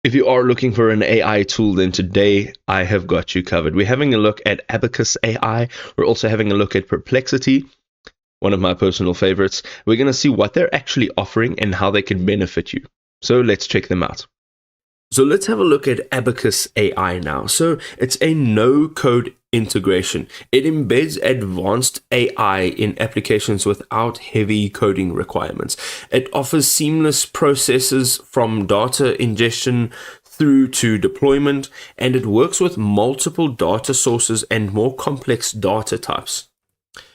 If you are looking for an AI tool, then today I have got you covered. We're having a look at Abacus AI. We're also having a look at Perplexity, one of my personal favorites. We're going to see what they're actually offering and how they can benefit you. So let's check them out. So let's have a look at Abacus AI now. So it's a no-code integration. It embeds advanced AI in applications without heavy coding requirements. It offers seamless processes from data ingestion through to deployment, and it works with multiple data sources and more complex data types.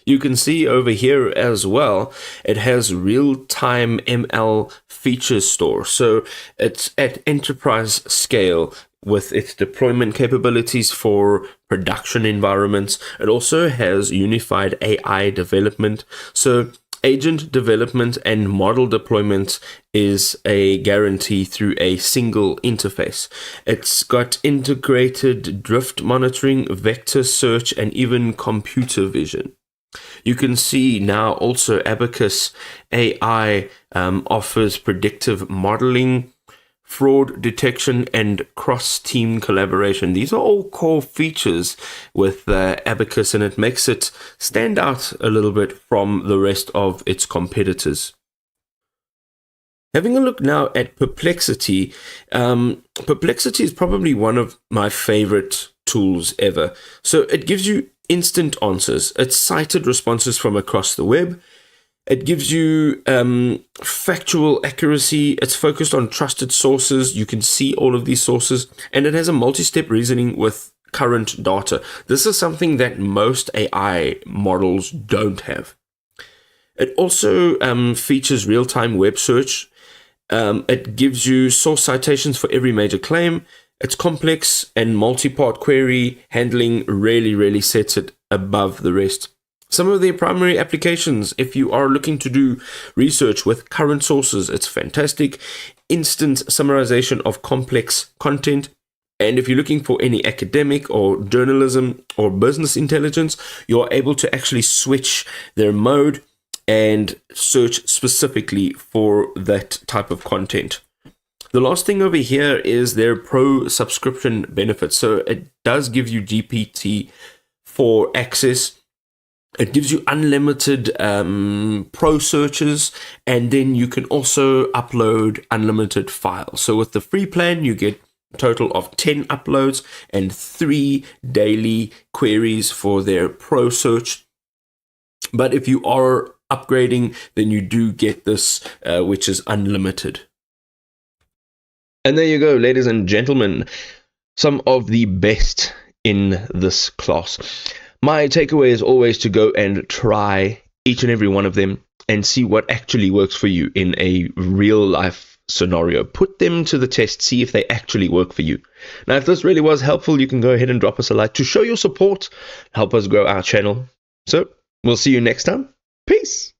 You can see over here as well, it has real-time ML features store. So it's at enterprise scale with its deployment capabilities for production environments. It also has unified AI development. So agent development and model deployment is a guarantee through a single interface. It's got integrated drift monitoring, vector search, and even computer vision. You can see now also Abacus AI offers predictive modeling, fraud detection, and cross-team collaboration. These are all core features with Abacus, and it makes it stand out a little bit from the rest of its competitors. Having a look now at Perplexity, Perplexity is probably one of my favorite tools ever. So it gives you instant answers. It's cited responses from across the web. It gives you factual accuracy. It's focused on trusted sources. You can see all of these sources, and it has a multi-step reasoning with current data. This is something that most AI models don't have. It also features real-time web search. It gives you source citations for every major claim. It's complex, and multi-part query handling really sets it above the rest. Some of their primary applications, if you are looking to do research with current sources, it's fantastic. Instant summarization of complex content. And if you're looking for any academic or journalism or business intelligence, you're able to actually switch their mode and search specifically for that type of content. The last thing over here is their pro subscription benefits. So it does give you GPT-4 access. It gives you unlimited pro searches, and then you can also upload unlimited files. So with the free plan, you get a total of 10 uploads and 3 daily queries for their pro search. But if you are upgrading, then you do get this, which is unlimited. And there you go, ladies and gentlemen, some of the best in this class. My takeaway is always to go and try each and every one of them and see what actually works for you in a real life scenario. Put them to the test, see if they actually work for you. Now, if this really was helpful, you can go ahead and drop us a like to show your support, help us grow our channel. So we'll see you next time. Peace.